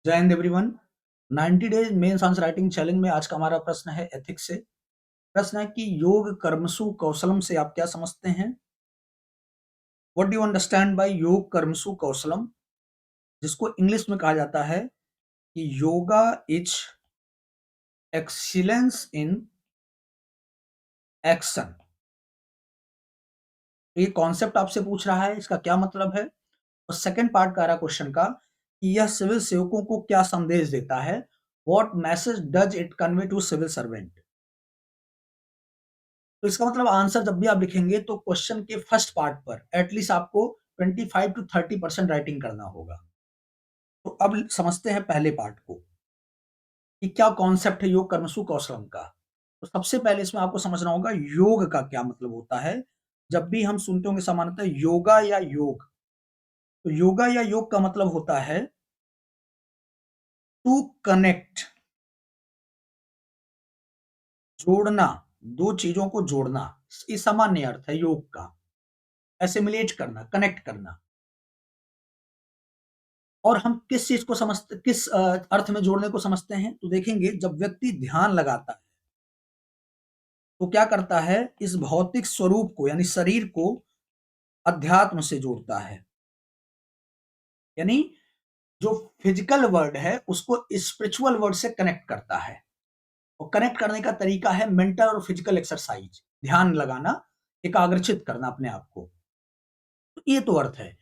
जय Hind everyone. 90 days mains answer writing challenge में आज का हमारा प्रश्न है एथिक्स से। प्रश्न है कि योग कर्मसु कौशलम से आप क्या समझते हैं। What do you understand by योग कर्मसु कौशलम, जिसको इंग्लिश में कहा जाता है कि yoga is excellence in action. ये कॉन्सेप्ट आपसे पूछ रहा है, इसका क्या मतलब है। और सेकंड पार्ट का रहा क्वेश्चन का कि यह सिविल सेवकों को क्या संदेश देता है। What message does it convey to civil servant. तो इसका मतलब आंसर जब भी आप लिखेंगे तो क्वेश्चन के फर्स्ट पार्ट पर एटलीस्ट आपको 25 to 30% राइटिंग करना होगा। तो अब समझते हैं पहले पार्ट को कि क्या कॉन्सेप्ट है योग कर्मसु कौशलम का। तो सबसे पहले इसमें आपको समझना होगा योग का क्या मतलब होता है। जब भी हम सुनते होंगे सामान्यतः योगा या योग, तो योगा या योग का मतलब होता है टू कनेक्ट, जोड़ना, दो चीजों को जोड़ना। ये सामान्य अर्थ है योग का। एसिमिलेट करना, कनेक्ट करना। और हम किस चीज को समझते, किस अर्थ में जोड़ने को समझते हैं, तो देखेंगे जब व्यक्ति ध्यान लगाता है तो क्या करता है, इस भौतिक स्वरूप को यानी शरीर को अध्यात्म से जोड़ता है। यानी जो फिजिकल वर्ल्ड है उसको स्पिरिचुअल वर्ल्ड से कनेक्ट करता है। और कनेक्ट करने का तरीका है मेंटल और फिजिकल एक्सरसाइज, ध्यान लगाना, एकाग्रचित करना अपने आप को। तो ये तो अर्थ है।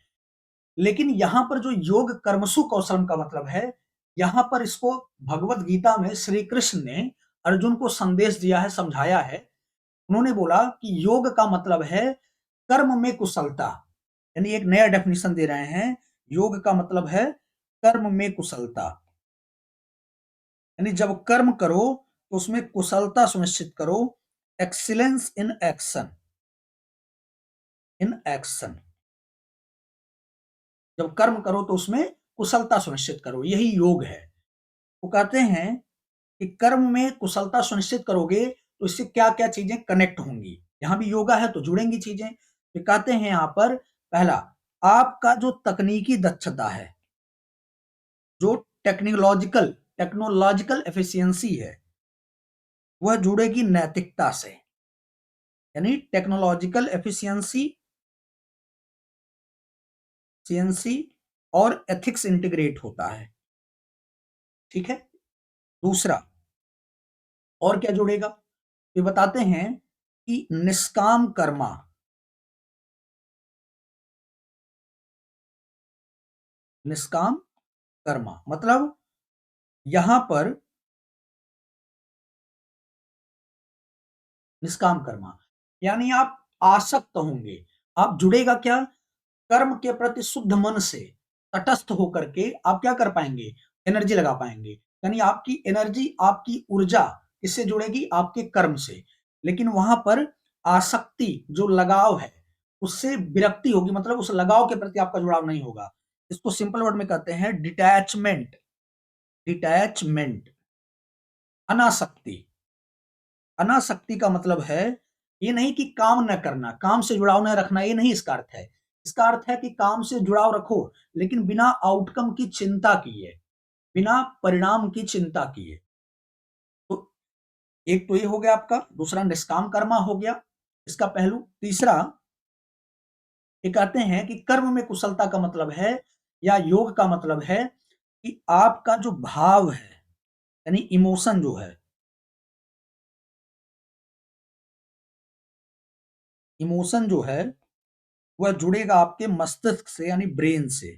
लेकिन यहां पर जो योग कर्मसु कौशलम का मतलब है, यहां पर इसको भगवत गीता में श्री कृष्ण ने अर्जुन को संदेश दिया है, समझाया है। उन्होंने बोला कि योग का मतलब है कर्म में कुशलता। यानी एक नया डेफिनेशन दे रहे हैं, योग का मतलब है कर्म में कुशलता। यानी जब कर्म करो तो उसमें कुशलता सुनिश्चित करो। Excellence in action, in action. जब कर्म करो तो उसमें कुशलता सुनिश्चित करो, यही योग है। वो कहते हैं कि कर्म में कुशलता सुनिश्चित करोगे तो इससे क्या क्या चीजें कनेक्ट होंगी। यहां भी योगा है तो जुड़ेंगी चीजें। तो कहते हैं यहां पर पहला, आपका जो तकनीकी दक्षता है, जो टेक्नोलॉजिकल टेक्नोलॉजिकल एफिशिएंसी है, वह जुड़ेगी नैतिकता से। यानी टेक्नोलॉजिकल एफिशिएंसी सीएनसी और एथिक्स इंटीग्रेट होता है। ठीक है। दूसरा, और क्या जुड़ेगा, ये बताते हैं कि निष्काम कर्मा, निष्काम कर्मा मतलब यहां पर निष्काम कर्मा यानी आप आसक्त होंगे। आप जुड़ेगा क्या, कर्म के प्रति शुद्ध मन से तटस्थ होकर के आप क्या कर पाएंगे, एनर्जी लगा पाएंगे। यानी आपकी एनर्जी, आपकी ऊर्जा इससे जुड़ेगी आपके कर्म से। लेकिन वहां पर आसक्ति, जो लगाव है, उससे विरक्ति होगी, मतलब उस लगाव के प्रति आपका जुड़ाव नहीं होगा। इसको सिंपल वर्ड में कहते हैं डिटैचमेंट। डिटैचमेंट, अनासक्ति। अनासक्ति का मतलब है ये नहीं कि काम न करना, काम से जुड़ाव न रखना, ये नहीं इसका अर्थ है। इसका अर्थ है कि काम से जुड़ाव रखो लेकिन बिना आउटकम की चिंता किए, बिना परिणाम की चिंता किए। तो एक तो ये हो गया आपका, दूसरा निष्काम कर्मा हो गया इसका पहलू। तीसरा, ये कहते हैं कि कर्म में कुशलता का मतलब है, या योग का मतलब है कि आपका जो भाव है, यानी इमोशन जो है, इमोशन जो है वह जुड़ेगा आपके मस्तिष्क से, यानी ब्रेन से,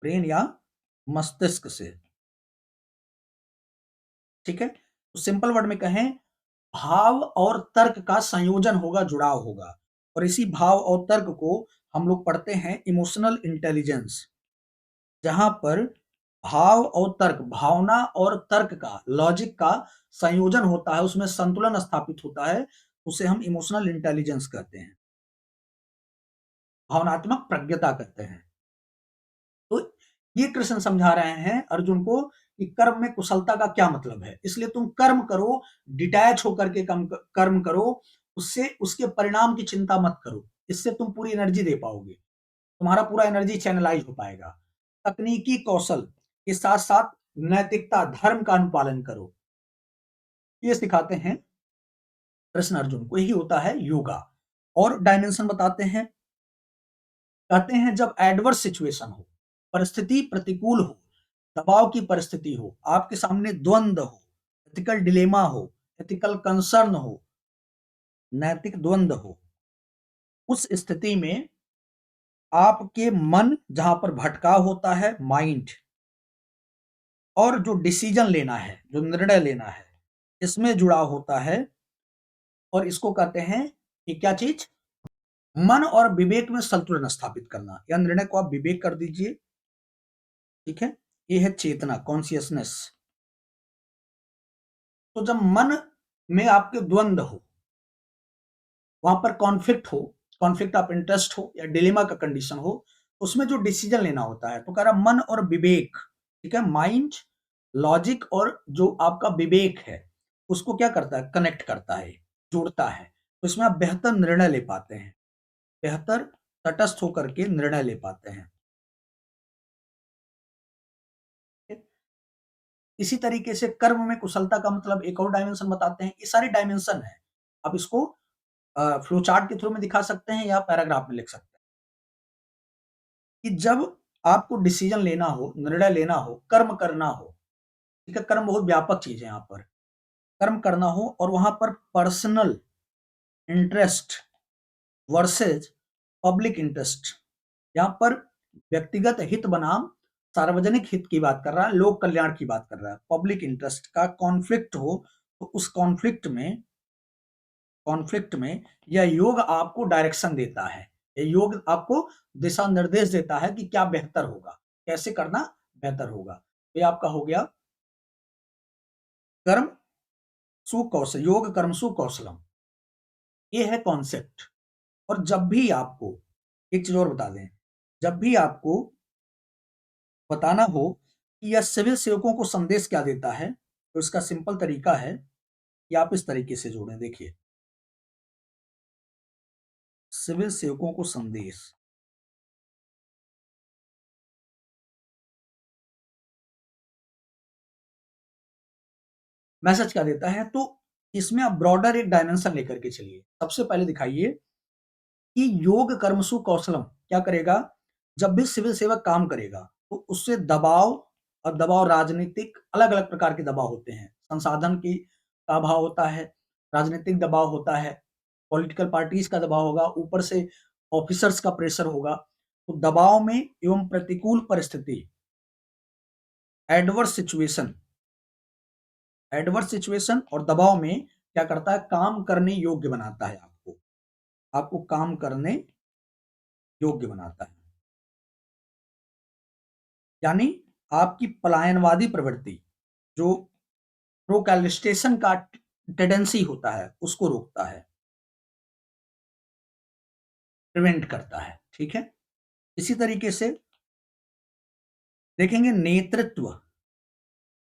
ब्रेन या मस्तिष्क से। ठीक है। तो सिंपल वर्ड में कहें, भाव और तर्क का संयोजन होगा, जुड़ाव होगा। और इसी भाव और तर्क को हम लोग पढ़ते हैं इमोशनल इंटेलिजेंस, जहां पर भाव और तर्क, भावना और तर्क का, लॉजिक का संयोजन होता है, उसमें संतुलन स्थापित होता है, उसे हम इमोशनल इंटेलिजेंस कहते हैं, भावनात्मक प्रज्ञता कहते हैं। तो ये कृष्ण समझा रहे हैं अर्जुन को कि कर्म में कुशलता का क्या मतलब है। इसलिए तुम कर्म करो, डिटैच होकर के कर्म करो, उससे उसके परिणाम की चिंता मत करो। इससे तुम पूरी एनर्जी दे पाओगे, तुम्हारा पूरा एनर्जी चैनलाइज हो पाएगा। तकनीकी कौशल, के साथ साथ नैतिकता, धर्म का अनुपालन करो। ये सिखाते हैं कृष्ण अर्जुन को, यही होता है योगा। और डायमेंशन बताते हैं, कहते हैं जब एडवर्स सिचुएशन हो, परिस्थिति प्रतिकूल हो, दबाव की परिस्थिति हो, आपके सामने द्वंद्व हो, एथिकल डिलेमा हो, एथिकल कंसर्न हो, नैतिक द्वंद्व हो, उस स्थिति में आपके मन जहां पर भटकाव होता है, माइंड, और जो डिसीजन लेना है, जो निर्णय लेना है, इसमें जुड़ा होता है। और इसको कहते हैं कि क्या चीज, मन और विवेक में संतुलन स्थापित करना, या निर्णय को आप विवेक कर दीजिए। ठीक है, ये है चेतना, कॉन्शियसनेस। तो जब मन में आपके द्वंद्व हो, वहां पर कॉन्फ्लिक्ट हो, कॉन्फ्लिक्ट ऑफ इंटरेस्ट हो या डिलेमा का कंडीशन हो, उसमें जो डिसीजन लेना होता है, तो कह रहा मन और विवेक, ठीक है, माइंड, लॉजिक और जो आपका विवेक है, उसको क्या करता है, कनेक्ट करता है, जोड़ता है। तो इसमें आप बेहतर निर्णय ले पाते हैं, बेहतर तटस्थ होकर के निर्णय ले पाते हैं। इसी तरीके से कर्म में कुशलता का मतलब एक और डायमेंशन बताते हैं। ये सारे डायमेंशन है, आप इसको फ्लो चार्ट के थ्रू में दिखा सकते हैं या पैराग्राफ में लिख सकते हैं कि जब आपको डिसीजन लेना हो, निर्णय लेना हो, कर्म करना हो, ठीक है, कर्म बहुत व्यापक चीज है, यहाँ पर कर्म करना हो और वहां पर personal interest versus public interest, यहाँ पर व्यक्तिगत हित बनाम सार्वजनिक हित की बात कर रहा है, लोक कल्याण की बात कर रहा है, पब्लिक इंटरेस्ट का कॉन्फ्लिक्ट हो, तो उस कॉन्फ्लिक्ट में यह योग आपको डायरेक्शन देता है, यह योग आपको दिशा निर्देश देता है कि क्या बेहतर होगा, कैसे करना बेहतर होगा। ये आपका हो गया कर्म सुकौशल, योग कर्म सुकौशलम, ये है कॉन्सेप्ट। और जब भी आपको एक चीज और बता दें, जब भी आपको बताना हो कि यह सिविल सेवकों को संदेश क्या देता है, तो इसका सिंपल तरीका है कि आप इस तरीके से जोड़ें। देखिए, सिविल सेवकों को संदेश, मैसेज क्या देता है, तो इसमें आप ब्रॉडर एक डायमेंशन लेकर के चलिए। सबसे पहले दिखाइए कि योग कर्मसु कौशलम क्या करेगा, जब भी सिविल सेवक काम करेगा तो उससे दबाव, और दबाव राजनीतिक, अलग अलग प्रकार के दबाव होते हैं, संसाधन की का अभाव होता है, राजनीतिक दबाव होता है, पॉलिटिकल पार्टीज का दबाव होगा, ऊपर से ऑफिसर्स का प्रेशर होगा। तो दबाव में एवं प्रतिकूल परिस्थिति, एडवर्स सिचुएशन, एडवर्स सिचुएशन और दबाव में क्या करता है, काम करने योग्य बनाता है, आपको आपको काम करने योग्य बनाता है। यानी आपकी पलायनवादी प्रवृत्ति, जो प्रोक्रेस्टिनेशन का टेंडेंसी होता है, उसको रोकता है, प्रिवेंट करता है। ठीक है, इसी तरीके से देखेंगे नेतृत्व,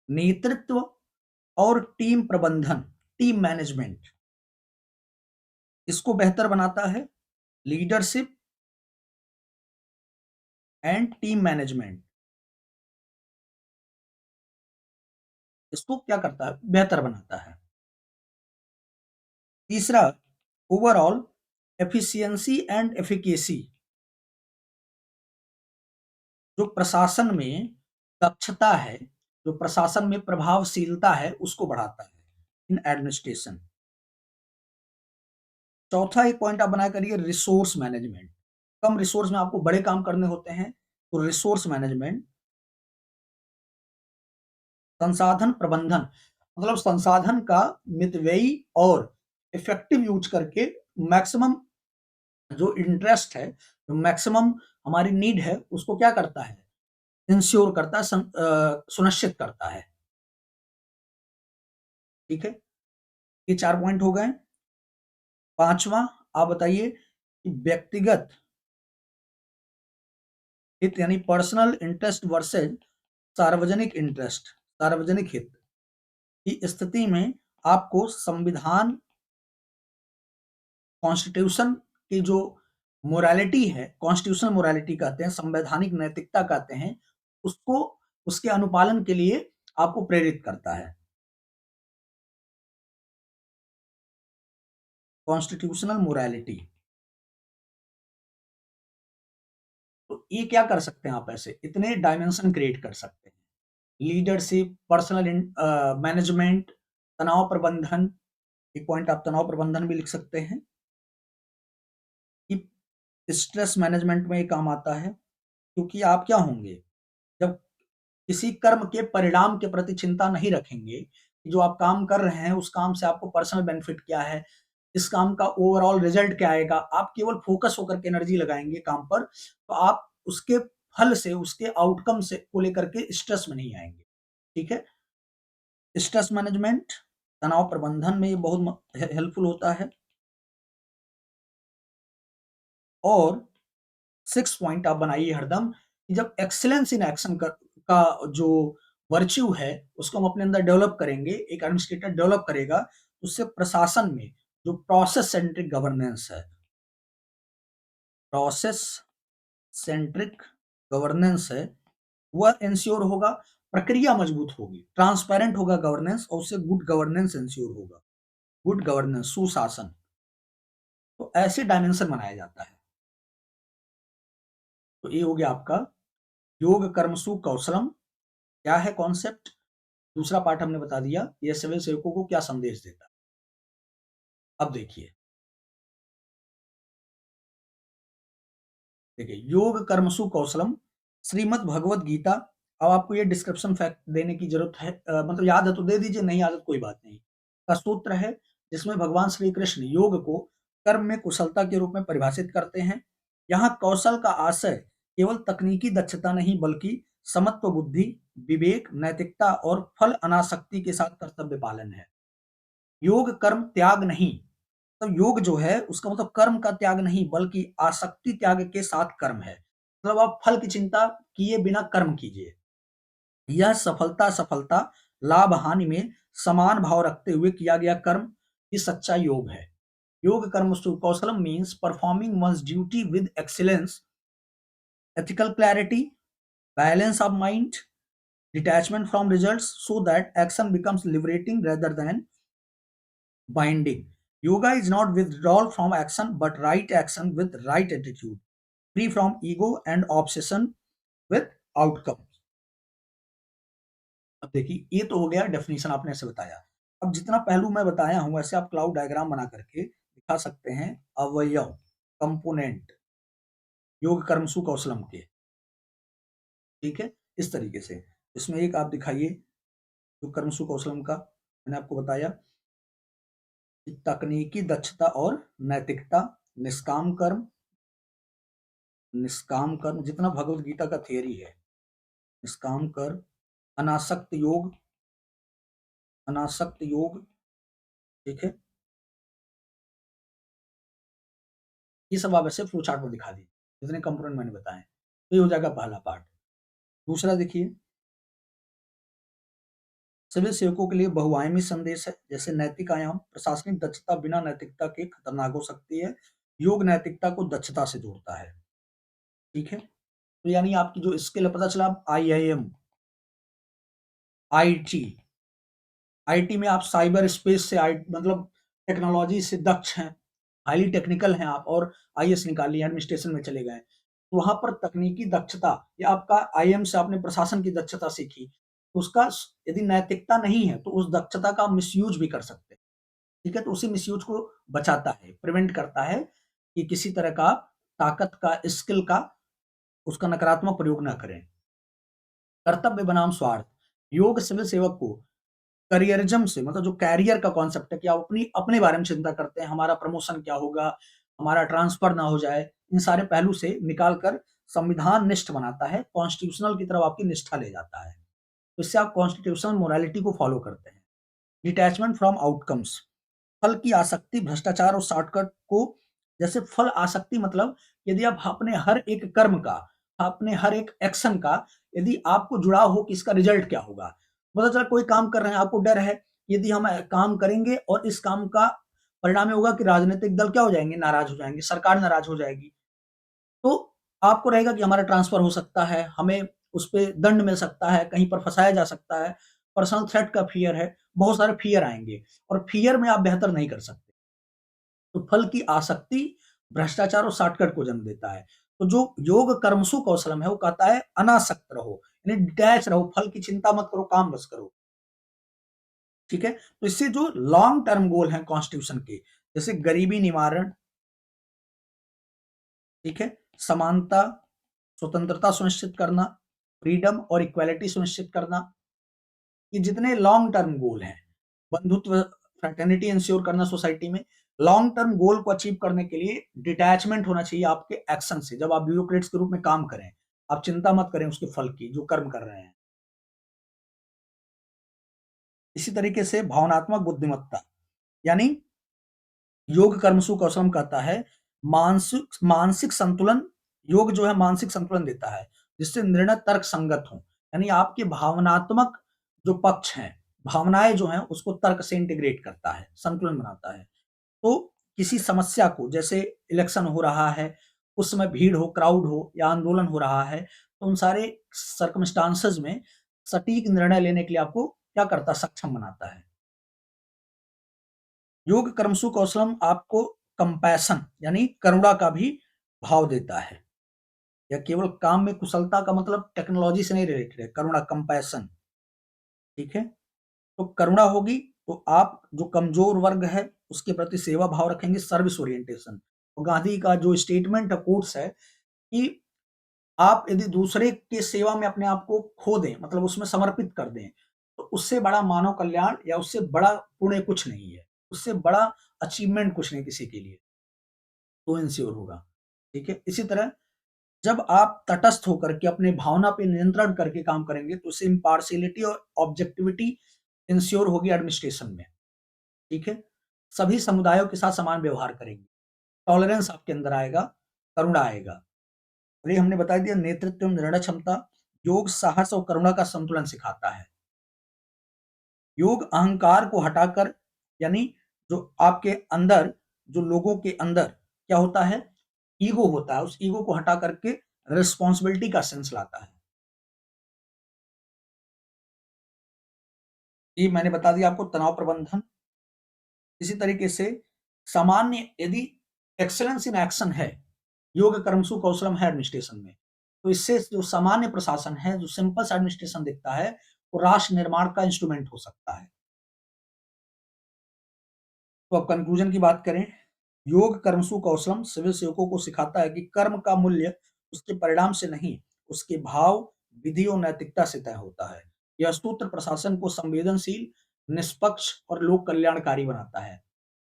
नेतृत्व और टीम प्रबंधन, टीम मैनेजमेंट, इसको बेहतर बनाता है, लीडरशिप एंड टीम मैनेजमेंट, इसको क्या करता है, बेहतर बनाता है। तीसरा, ओवरऑल एफिशिएंसी एंड एफिकेसी, जो प्रशासन में दक्षता है, जो प्रशासन में प्रभावशीलता है, उसको बढ़ाता है इन एडमिनिस्ट्रेशन। चौथा एक पॉइंट आप बना करिए, रिसोर्स मैनेजमेंट, कम रिसोर्स में आपको बड़े काम करने होते हैं, तो रिसोर्स मैनेजमेंट, संसाधन प्रबंधन, मतलब संसाधन का मितव्ययी और इफेक्टिव यूज करके मैक्सिमम जो इंटरेस्ट है, जो मैक्सिमम हमारी नीड है, उसको क्या करता है, इंश्योर करता है, सुनिश्चित करता है। ठीक है, ये 4 पॉइंट हो गए। पांचवा, आप बताइए कि व्यक्तिगत हित यानी पर्सनल इंटरेस्ट वर्सेज सार्वजनिक इंटरेस्ट, सार्वजनिक हित की स्थिति में आपको संविधान, कॉन्स्टिट्यूशन की जो मोरालिटी है, कॉन्स्टिट्यूशनल मोरालिटी कहते हैं, संवैधानिक नैतिकता कहते हैं, उसको उसके अनुपालन के लिए आपको प्रेरित करता है। कॉन्स्टिट्यूशनल मोरालिटी, तो ये क्या कर सकते हैं आप, ऐसे इतने डायमेंशन क्रिएट कर सकते हैं। लीडरशिप, पर्सनल मैनेजमेंट, तनाव प्रबंधन, एक पॉइंट आप तनाव प्रबंधन भी लिख सकते हैं कि स्ट्रेस मैनेजमेंट में ये काम आता है, क्योंकि आप क्या होंगे जब किसी कर्म के परिणाम के प्रति चिंता नहीं रखेंगे कि जो आप काम कर रहे हैं उस काम से आपको पर्सनल बेनिफिट क्या है, इस काम का ओवरऑल रिजल्ट क्या आएगा, आप केवल फोकस होकर के एनर्जी लगाएंगे काम पर, तो आप उसके फल से, उसके आउटकम से को लेकर के स्ट्रेस में नहीं आएंगे। ठीक है, स्ट्रेस मैनेजमेंट, तनाव प्रबंधन में ये बहुत हेल्पफुल होता है। और 6 पॉइंट आप बनाइए हरदम कि जब एक्सीलेंस इन एक्शन का जो वर्च्यू है उसको हम अपने अंदर डेवलप करेंगे, एक एडमिनिस्ट्रेटर डेवलप करेगा, तो उससे प्रशासन में जो प्रोसेस सेंट्रिक गवर्नेंस है, प्रोसेस सेंट्रिक गवर्नेंस है, वह इंश्योर होगा, प्रक्रिया मजबूत होगी, ट्रांसपेरेंट होगा गवर्नेंस, और उससे गुड गवर्नेंस इंश्योर होगा, गुड गवर्नेंस, सुशासन। तो ऐसे डायमेंशन बनाया जाता है। तो ये हो गया आपका योग कर्मसु कौशलम, क्या है कॉन्सेप्ट। दूसरा पार्ट हमने बता दिया, ये सिविल सेवकों को क्या संदेश देता है। अब देखिए, योग कर्मसु कौशलम, श्रीमद् भगवत गीता। अब आपको ये डिस्क्रिप्शन फैक्ट देने की जरूरत है, मतलब याद है तो दे दीजिए, नहीं याद है तो कोई बात नहीं। का सूत्र है जिसमें भगवान श्री कृष्ण योग को कर्म में कुशलता के रूप में परिभाषित करते हैं। यहाँ कौशल का आशय केवल तकनीकी दक्षता नहीं बल्कि समत्व बुद्धि, विवेक, नैतिकता और फल अनासक्ति के साथ कर्तव्य पालन है। योग कर्म त्याग नहीं, तो योग जो है उसका मतलब कर्म का त्याग नहीं बल्कि आसक्ति त्याग के साथ कर्म है। मतलब आप फल की चिंता किए बिना कर्म कीजिए। यह सफलता लाभ हानि में समान भाव रखते हुए किया गया कर्म ही सच्चा योग है। योग कर्म कौशलम means performing one's duty with excellence, ethical clarity, balance of mind, detachment from results, so that action becomes liberating rather than binding. Yoga is not withdrawal from action, but right action with right attitude, free from ego and obsession with outcome. अब देखिए, ये तो हो गया definition, आपने ऐसे बताया। अब जितना पहलू मैं बताया हूं वैसे आप क्लाउड डायग्राम बना करके दिखा सकते हैं, अवयव, कंपोनेंट योग कर्मसु कौशलम के। ठीक है, इस तरीके से इसमें एक आप दिखाइए योग कर्मसु कौशलम का। मैंने आपको बताया कि तकनीकी दक्षता और नैतिकता, निष्काम कर्म, निष्काम कर्म जितना भगवत गीता का थियरी है, निष्काम कर्म, अनासक्त योग, अनासक्त योग। ठीक है, ये सब आप ऐसे फ्लो चार्ट में दिखा दीजिए जितने कंपोनेंट मैंने बताए। तो ये हो जाएगा पहला पार्ट। दूसरा देखिए, सिविल सेवकों के लिए बहुआयामी संदेश है, जैसे नैतिक आयाम, प्रशासनिक दक्षता बिना नैतिकता के खतरनाक हो सकती है, योग नैतिकता को दक्षता से जोड़ता है। ठीक है, तो यानी आपकी जो स्किल है, पता चला IIM, IT, IT में आप साइबर स्पेस से मतलब टेक्नोलॉजी से दक्ष हैं, हाईली टेक्निकल हैं आप, और IAS निकाल लिया, एडमिनिस्ट्रेशन में चले गए, तो वहां पर तकनीकी दक्षता या आपका IIM से आपने प्रशासन की दक्षता सीखी, तो उसका यदि नैतिकता नहीं है तो उस दक्षता का मिसयूज भी कर सकते हैं। ठीक है, तो उसी मिसयूज को बचाता है, प्रिवेंट करता है कि किसी तरह का ताकत का, स्किल का उसका नकारात्मक प्रयोग ना करें। कर्तव्य बनाम स्वार्थ, योग सिविल सेवक को करियरिज्म से, मतलब जो कैरियर का कॉन्सेप्ट है कि आप अपनी अपने बारे में चिंता करते हैं, हमारा प्रमोशन क्या होगा, हमारा ट्रांसफर ना हो जाए, इन सारे पहलू से निकाल कर संविधान निष्ठ बनाता है, कॉन्स्टिट्यूशनल की तरफ आपकी निष्ठा ले जाता है। तो इससे आप कॉन्स्टिट्यूशनल मोरालिटी को फॉलो करते हैं। डिटैचमेंट फ्रॉम आउटकम्स, फल की आसक्ति, भ्रष्टाचार और शॉर्टकट को, जैसे फल आसक्ति मतलब यदि आप अपने हर एक कर्म का, अपने हर एक एक्शन का यदि आपको जुड़ाव हो कि इसका रिजल्ट क्या होगा, पता चला कोई काम कर रहे हैं, आपको डर है यदि हम काम करेंगे और इस काम का परिणाम होगा कि राजनीतिक दल क्या हो जाएंगे, नाराज हो जाएंगे, सरकार नाराज हो जाएगी, तो आपको रहेगा कि हमारा ट्रांसफर हो सकता है, हमें उस पे दंड मिल सकता है, कहीं पर फँसाया जा सकता है, पर्सनल थ्रेट का फ़ियर है, बहुत सारे फ़ियर आएँगे और फ़ियर में आप बेहतर नहीं कर सकते। तो फल की आसक्ति भ्रष्टाचार और शॉर्टकट को जन्म देता है। तो जो योग कर्मसु कौशलम है वो कहता है अनासक्त रहो, यानी डिटैच रहो, फल की चिंता मत करो, काम बस करो। ठीक है? तो इससे जो लॉन्ग टर्म गोल हैं कॉन्स्टिट्यूशन के, जैसे गरीबी निवारण, ठीक है? समानता, स्वतंत्रता सुनिश्चित करना, फ्रीडम और इक्वालिटी सुनिश्चित करना, ये जितने लॉन्ग टर्म गोल हैं, बंधुत्व, फ्रेटर्निटी इंश्योर करना सोसाइटी में, लॉन्ग टर्म गोल को अचीव करने के लिए डिटैचमेंट होना चाहिए आपके एक्शन से। जब आप ब्यूरोक्रेट्स के रूप में काम करें, आप चिंता मत करें उसके फल की, जो कर्म कर रहे हैं। इसी तरीके से भावनात्मक बुद्धिमत्ता, यानी योग कर्मसु कौशलम कहता है मानसिक मानसिक संतुलन। योग जो है मानसिक संतुलन देता है, जिससे निर्णय तर्क संगत हो, यानी आपके भावनात्मक जो पक्ष हैं, भावनाएं जो हैं उसको तर्क से इंटीग्रेट करता है, संतुलन बनाता है। तो किसी समस्या को, जैसे इलेक्शन हो रहा है, उस समय भीड़ हो, क्राउड हो या आंदोलन हो रहा है, तो उन सारे सर्कमस्टांसेस में सटीक निर्णय लेने के लिए आपको क्या करता है, सक्षम बनाता है। योग कर्मसु कौशलम आपको कंपैशन यानी करुणा का भी भाव देता है। यह केवल काम में कुशलता का मतलब टेक्नोलॉजी से नहीं रिलेटेड है, करुणा, कंपैशन। ठीक है? तो करुणा होगी तो आप जो कमजोर वर्ग है उसके प्रति सेवा भाव रखेंगे, सर्विस ओरिएंटेशन। तो गांधी का जो स्टेटमेंट है, कोट्स है कि आप यदि दूसरे के सेवा में अपने आप को खो दें, मतलब उसमें समर्पित कर दें, तो उससे बड़ा मानव कल्याण या उससे बड़ा पुण्य कुछ नहीं है। उससे बड़ा अचीवमेंट कुछ नहीं किसी के लिए, तो इंश्योर होगा। ठीक है? इसी तरह जब आप तटस्थ होकर के अपने भावना पे नियंत्रण करके काम करेंगे, तो उससे इम्पार्शियलिटी और ऑब्जेक्टिविटी इंश्योर होगी एडमिनिस्ट्रेशन में। ठीक है? सभी समुदायों के साथ समान व्यवहार करेंगे, टॉलरेंस आपके अंदर आएगा, करुणा आएगा। और ये हमने बता दिया नेतृत्व, निर्णय क्षमता, योग साहस और करुणा का संतुलन सिखाता है। योग अहंकार को हटाकर, यानी जो आपके अंदर, जो लोगों के अंदर क्या होता है, ईगो होता है, उस ईगो को हटा करके रिस्पॉन्सिबिलिटी का सेंस लाता है। ये मैंने बता दिया आपको तनाव प्रबंधन। इसी तरीके से सामान्य, यदि एक्सेलेंस इन एक्शन है, योग कर्मसु कौशलम है एडमिनिस्ट्रेशन में, तो इससे जो सामान्य प्रशासन है, जो सिंपल सा एडमिनिस्ट्रेशन दिखता है, वो राष्ट्र निर्माण का इंस्ट्रूमेंट हो सकता है। तो अब कंक्लूजन की बात करें, योग कर्मसु कौशलम सिविल सेवकों को सिखाता है कि कर्म का मूल्य उसके परिणाम से नहीं, उसके भाव, विधि और नैतिकता से तय होता है। यह सूत्र प्रशासन को संवेदनशील, निष्पक्ष और लोक कल्याणकारी बनाता है।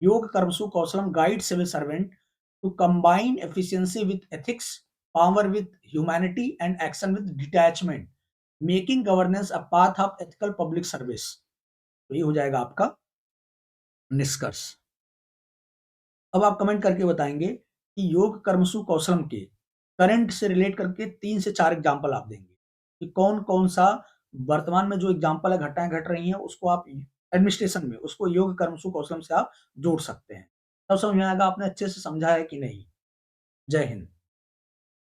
योग कर्मसु कौशलम guide civil servant to combine efficiency with ethics, power with humanity and action with detachment, making governance a path of ethical public service. तो ये हो जाएगा आपका निष्कर्ष। अब आप कमेंट करके बताएंगे कि योग कर्मसु कौशलम के करंट से रिलेट करके 3 से 4 एग्जांपल आप देंगे कि कौन-कौन सा वर्तमान में जो एग्जांपल है, घटनाएँ घट रही हैं, उसको आप एडमिनिस्ट्रेशन में उसको योग कर्मसु कौशलम से आप जोड़ सकते हैं। तब समझ में आएगा आपने अच्छे से समझा है कि नहीं। जय हिंद।